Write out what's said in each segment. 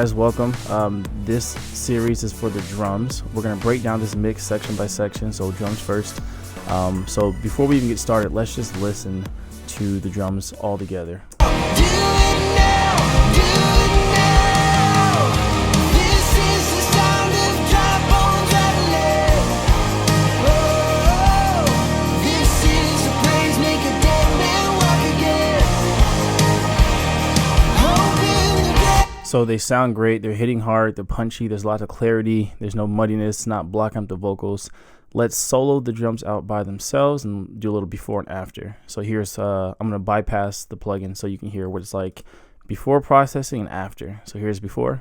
guys, welcome. This series is for the drums. We're going to break down this mix section by section, so drums first. So before we even get started, let's just listen to the drums all together. So they sound great, they're hitting hard, they're punchy, there's lots of clarity, there's no muddiness, not blocking up the vocals. Let's solo the drums out by themselves and do a little before and after. So here's, I'm gonna bypass the plugin so you can hear what it's like before processing and after. So here's before.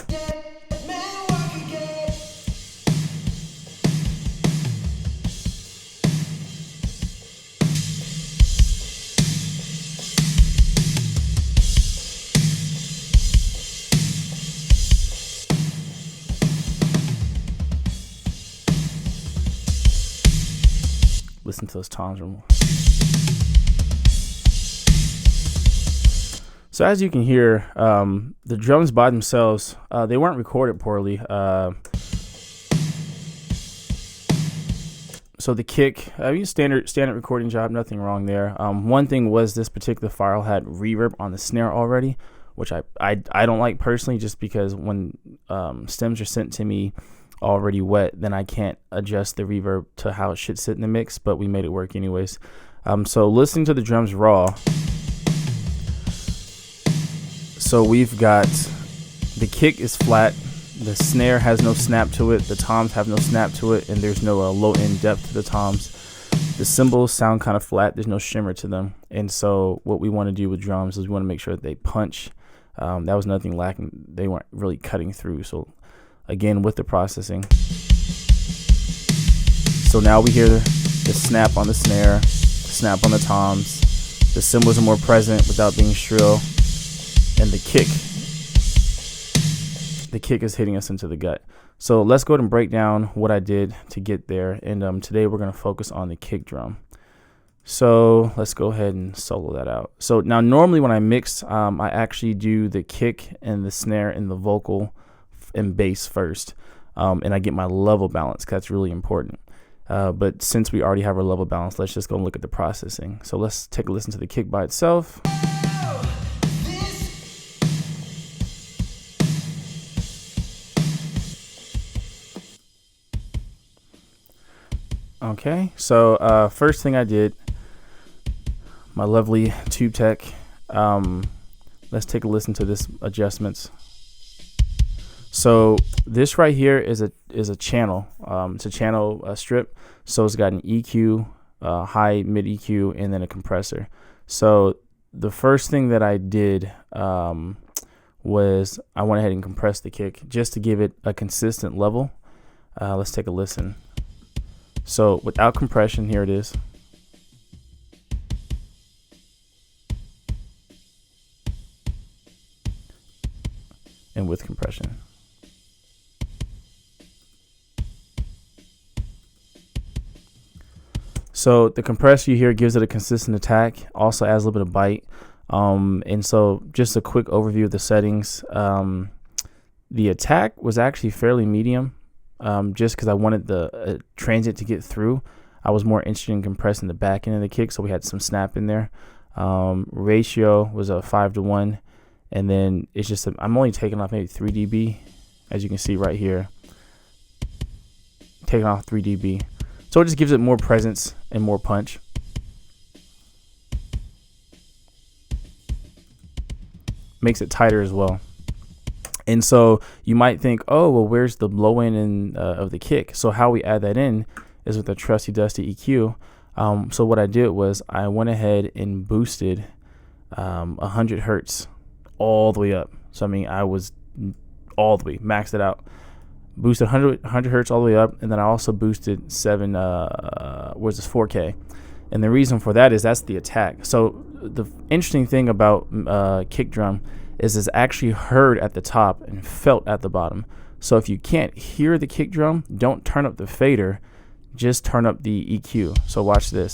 Listen to those toms more. So as you can hear, the drums by themselves, they weren't recorded poorly. So the kick, standard recording job, nothing wrong there. One thing was this particular file had reverb on the snare already, which I don't like personally, just because when stems are sent to me already wet, then I can't adjust the reverb to how it should sit in the mix, but we made it work anyways. So listening to the drums raw, so we've got the kick is flat, the snare has no snap to it, the toms have no snap to it, and there's no low end depth to the toms. The cymbals sound kind of flat, there's no shimmer to them. And so what we want to do with drums is we want to make sure that they punch. That was nothing lacking, they weren't really cutting through. So again, with the processing. So now we hear the snap on the snare, the snap on the toms. The cymbals are more present without being shrill. And the kick is hitting us into the gut. So let's go ahead and break down what I did to get there. And today we're going to focus on the kick drum. So let's go ahead and solo that out. So now normally when I mix, I actually do the kick and the snare and the vocal and bass first, and I get my level balance, because that's really important. But since we already have our level balance, let's just go and look at the processing. So let's take a listen to the kick by itself. Okay, so first thing I did, my lovely Tube Tech, let's take a listen to this adjustments. So this right here is a channel. It's a channel strip. So it's got an EQ, high, mid EQ, and then a compressor. So the first thing that I did was I went ahead and compressed the kick just to give it a consistent level. Let's take a listen. So without compression, here it is. And with compression. So the compressor you hear gives it a consistent attack, also adds a little bit of bite. And so just a quick overview of the settings. The attack was actually fairly medium, just because I wanted the transient to get through. I was more interested in compressing the back end of the kick, so we had some snap in there. Ratio was a 5-to-1, and then it's just I'm only taking off maybe 3 dB, as you can see right here. Taking off 3 dB. So it just gives it more presence and more punch. Makes it tighter as well. And so you might think, oh, well, where's the low end of the kick? So how we add that in is with a trusty dusty EQ. So what I did was I went ahead and boosted 100 hertz all the way up. So I mean, I was all the way, maxed it out. Boosted 100 hertz all the way up, and then I also boosted 4K. And the reason for that is that's the attack. So the interesting thing about kick drum is it's actually heard at the top and felt at the bottom. So if you can't hear the kick drum, don't turn up the fader, just turn up the EQ. So watch this.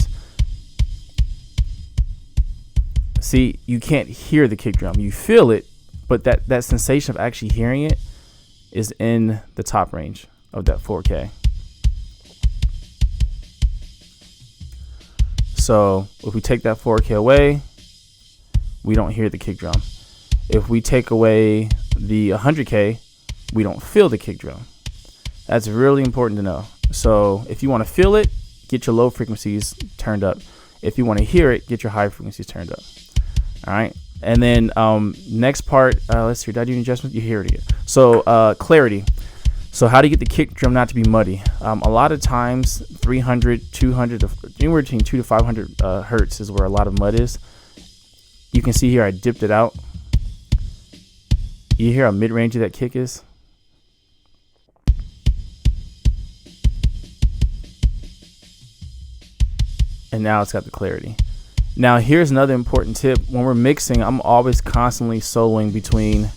See, you can't hear the kick drum. You feel it but that sensation of actually hearing it is in the top range of that 4K. So if we take that 4K away, we don't hear the kick drum. If we take away the 100K, we don't feel the kick drum. That's really important to know. So if you want to feel it, get your low frequencies turned up. If you want to hear it, get your high frequencies turned up. All right. And then next part, let's see, did I do any adjustments? You hear it again. So clarity. So how to get the kick drum not to be muddy? A lot of times 300, 200, anywhere between 2 to 500 hertz is where a lot of mud is. You can see here I dipped it out. You hear how mid-range that kick is? And now it's got the clarity. Now here's another important tip. When we're mixing, I'm always constantly soloing between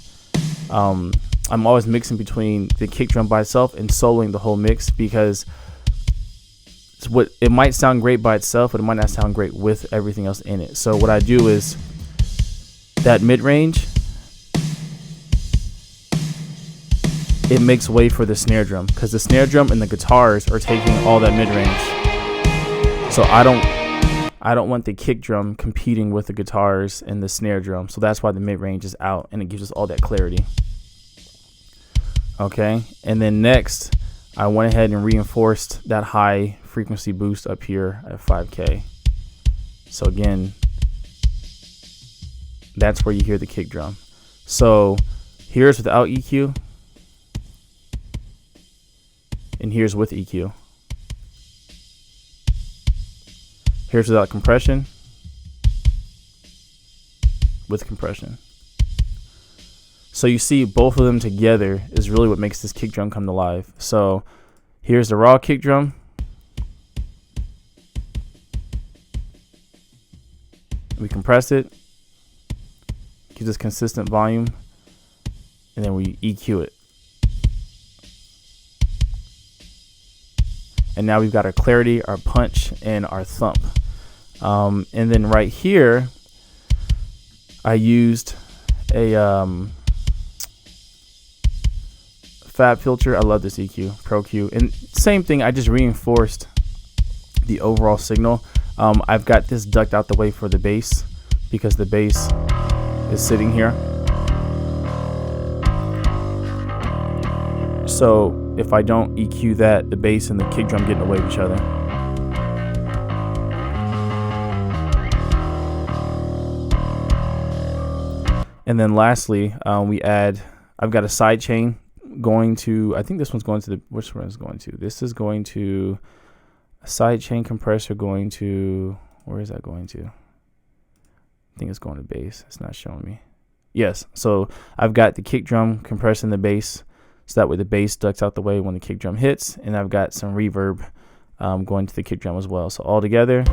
I'm always mixing between the kick drum by itself and soloing the whole mix, because it might sound great by itself, but it might not sound great with everything else in it. So what I do is that mid-range, it makes way for the snare drum, because the snare drum and the guitars are taking all that mid-range. So I don't want the kick drum competing with the guitars and the snare drum. So that's why the mid-range is out, and it gives us all that clarity. Okay, and then next, I went ahead and reinforced that high frequency boost up here at 5K. So again, that's where you hear the kick drum. So here's without EQ, and here's with EQ. Here's without compression, with compression. So you see both of them together is really what makes this kick drum come to life. So here's the raw kick drum. We compress it, gives us consistent volume, and then we EQ it. And now we've got our clarity, our punch, and our thump. And then right here, I used a Fab Filter. I love this EQ, Pro Q. And same thing, I just reinforced the overall signal. I've got this ducked out the way for the bass, because the bass is sitting here. So if I don't EQ that, the bass and the kick drum get in the way of each other. And then lastly, I've got a side chain going to, I think this one's going to which one is going to? This is going to a side chain compressor going to, where is that going to? I think it's going to bass. It's not showing me. Yes, so I've got the kick drum compressing the bass, so that way the bass ducks out the way when the kick drum hits, and I've got some reverb going to the kick drum as well. So all together,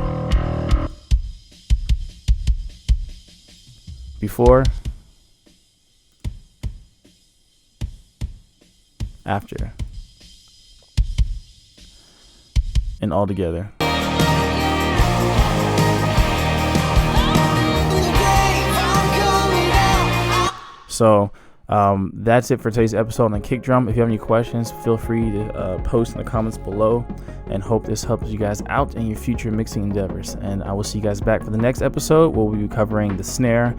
before, after, and all together. So that's it for today's episode on kick drum. If you have any questions, feel free to post in the comments below, and hope this helps you guys out in your future mixing endeavors. And I will see you guys back for the next episode, where we'll be covering the snare,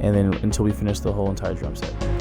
and then until we finish the whole entire drum set.